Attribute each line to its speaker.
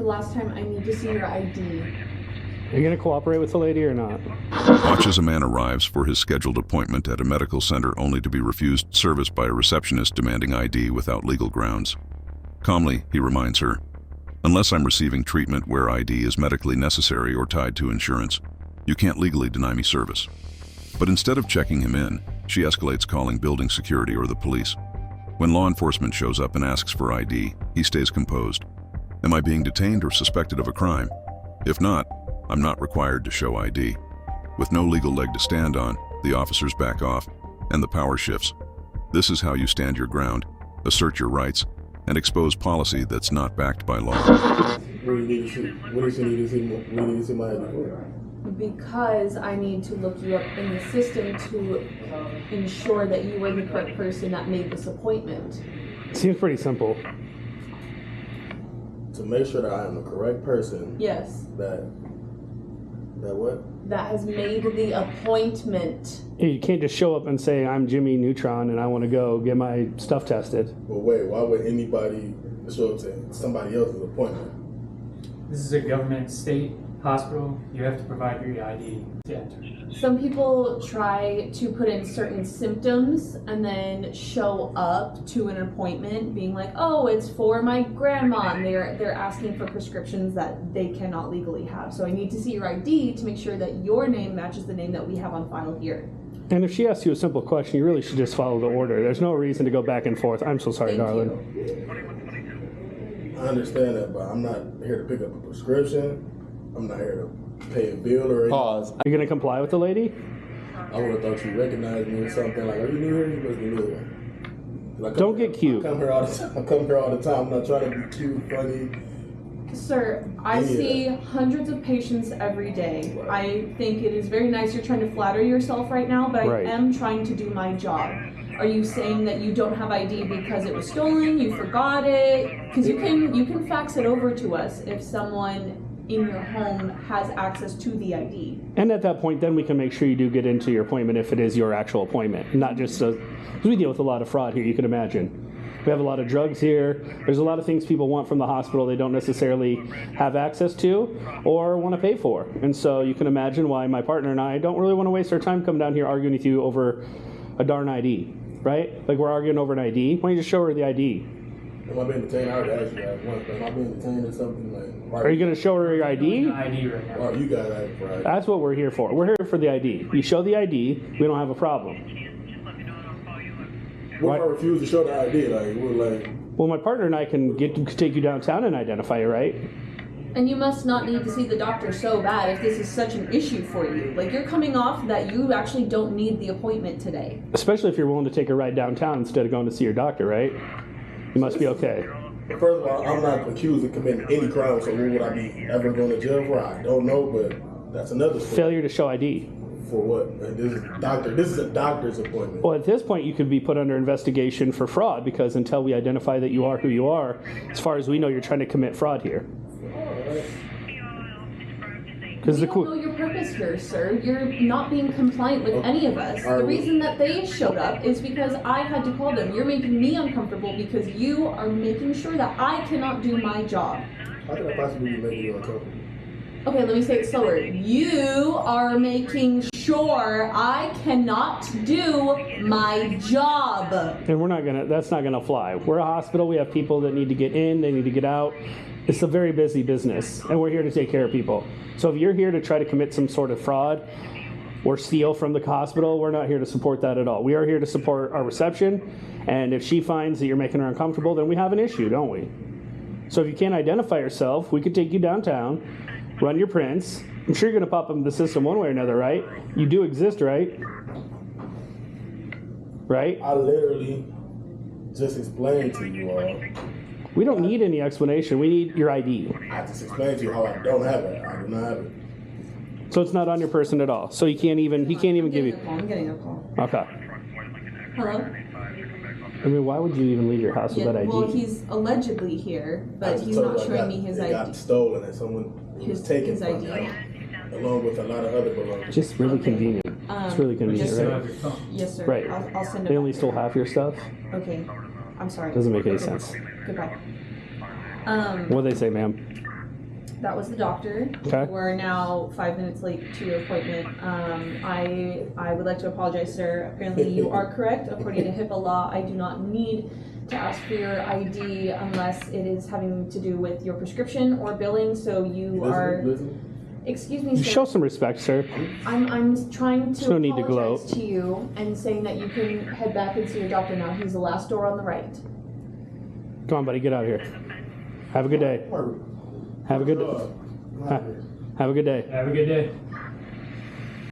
Speaker 1: last time, I need to see your ID.
Speaker 2: Are you going to cooperate with the lady or not?
Speaker 3: Watch as a man arrives for his scheduled appointment at a medical center only to be refused service by a receptionist demanding ID without legal grounds. Calmly, he reminds her, "Unless I'm receiving treatment where ID is medically necessary or tied to insurance, you can't legally deny me service." But instead of checking him in, she escalates, calling building security or the police. When law enforcement shows up and asks for ID, he stays composed. "Am I being detained or suspected of a crime? If not, I'm not required to show ID." With no legal leg to stand on, the officers back off, and the power shifts. This is how you stand your ground, assert your rights, and expose policy that's not backed by law.
Speaker 4: What do you need to see? What does she need to see? What do you need to see my ID for?
Speaker 1: Because I need to look you up in the system to ensure that you were the correct person that made this appointment.
Speaker 2: Seems pretty simple.
Speaker 4: To make sure that I am the correct person.
Speaker 1: Yes.
Speaker 4: That what?
Speaker 1: That has made the appointment.
Speaker 2: You can't just show up and say, "I'm Jimmy Neutron and I want to go get my stuff tested."
Speaker 4: Well, wait, why would anybody show up to somebody else's appointment?
Speaker 5: This is a government state hospital. You have to provide your ID to enter.
Speaker 1: Some people try to put in certain symptoms and then show up to an appointment being like, "Oh, it's for my grandma," and they're asking for prescriptions that they cannot legally have. So I need to see your ID to make sure that your name matches the name that we have on file here.
Speaker 2: And if she asks you a simple question, you really should just follow the order. There's no reason to go back and forth. "I'm so sorry,
Speaker 1: Thank
Speaker 2: darling."
Speaker 1: you.
Speaker 4: I understand that, but I'm not here to pick up a prescription. I'm not here to pay a bill or anything.
Speaker 6: Pause.
Speaker 2: Are you going to comply with the lady?
Speaker 4: I would have thought you recognized me or something. Like, "Are you new here? You must be new here."
Speaker 2: Don't get cute.
Speaker 4: I come here all the time. I'm not trying to be cute, funny.
Speaker 1: Sir, I see hundreds of patients every day. I think it is very nice you're trying to flatter yourself right now, but
Speaker 2: Right.
Speaker 1: I am trying to do my job. Are you saying that you don't have ID because it was stolen, you forgot it? Because you can fax it over to us if someone in your home has access to the ID.
Speaker 2: And at that point, then we can make sure you do get into your appointment if it is your actual appointment. Not just, because we deal with a lot of fraud here, you can imagine. We have a lot of drugs here. There's a lot of things people want from the hospital they don't necessarily have access to or want to pay for. And so you can imagine why my partner and I don't really want to waste our time coming down here arguing with you over a darn ID, right? Like we're arguing over an ID. Why don't you just show her the ID?
Speaker 4: Am I being detained? I already asked you that once, but am I being detained or something? Like,
Speaker 2: Are you going to show her your ID?
Speaker 5: ID right now.
Speaker 4: Or you got that right?
Speaker 2: That's what we're here for. We're here for the ID. You show the ID, we don't have a problem.
Speaker 4: What if I refuse to show the ID?
Speaker 2: Well, my partner and I can take you downtown and identify you, right?
Speaker 1: And you must not need to see the doctor so bad if this is such an issue for you. Like, you're coming off that you actually don't need the appointment today.
Speaker 2: Especially if you're willing to take a ride downtown instead of going to see your doctor, right? You must be okay.
Speaker 4: First of all, I'm not accused of committing any crime, so what would I be ever going to jail for? I don't know, but that's another story.
Speaker 2: Failure to show ID.
Speaker 4: For what? This is a doctor's appointment.
Speaker 2: Well, at this point, you could be put under investigation for fraud because until we identify that you are who you are, as far as we know, you're trying to commit fraud here.
Speaker 1: We don't know your purpose here, sir. You're not being compliant with any of us. The reason that they showed up is because I had to call them. You're making me uncomfortable because you are making sure that I cannot do my job.
Speaker 4: How can I possibly be making you uncomfortable?
Speaker 1: Okay, let me say it slower. You are making sure I cannot do my job.
Speaker 2: And that's not gonna fly. We're a hospital, we have people that need to get in, they need to get out. It's a very busy business, and we're here to take care of people. So if you're here to try to commit some sort of fraud or steal from the hospital, we're not here to support that at all. We are here to support our reception, and if she finds that you're making her uncomfortable, then we have an issue, don't we? So if you can't identify yourself, we could take you downtown, run your prints. I'm sure you're gonna pop up in the system one way or another, right? You do exist, right? Right?
Speaker 4: I literally just explained to you all.
Speaker 2: We don't need any explanation. We need your ID.
Speaker 4: I just explained to you how I don't have it. I do not have it.
Speaker 2: So it's not on your person at all. So he can't even give you.
Speaker 1: I'm getting a call.
Speaker 2: Okay.
Speaker 1: Hello?
Speaker 2: I mean, why would you even leave your house with that ID?
Speaker 1: Well, he's allegedly here, but he's not showing me his
Speaker 4: ID. It got stolen and someone was taken
Speaker 1: his
Speaker 4: from
Speaker 1: ID.
Speaker 4: me, along with a lot of other belongings.
Speaker 2: Just really convenient. It's really convenient,
Speaker 5: Just
Speaker 2: right?
Speaker 5: have your phone.
Speaker 1: Yes, sir.
Speaker 2: Right.
Speaker 1: I'll send it
Speaker 2: They
Speaker 1: back.
Speaker 2: only stole half your stuff?
Speaker 1: Okay. I'm sorry.
Speaker 2: Doesn't make any sense.
Speaker 1: Goodbye.
Speaker 2: What do they say, ma'am?
Speaker 1: That was the doctor.
Speaker 2: Okay.
Speaker 1: We're now 5 minutes late to your appointment. I would like to apologize, sir. Apparently you are correct. According to HIPAA law, I do not need to ask for your ID unless it is having to do with your prescription or billing. So you are... Excuse me, sir.
Speaker 2: Show some respect, sir.
Speaker 1: I'm trying to
Speaker 2: There's no need to
Speaker 1: apologize
Speaker 2: gloat.
Speaker 1: to you and saying that you can head back and see your doctor now. He's the last door on the right.
Speaker 2: Come on, buddy, get out of here. Have a good day. Have a good day. Have a good day.
Speaker 5: Have a good day.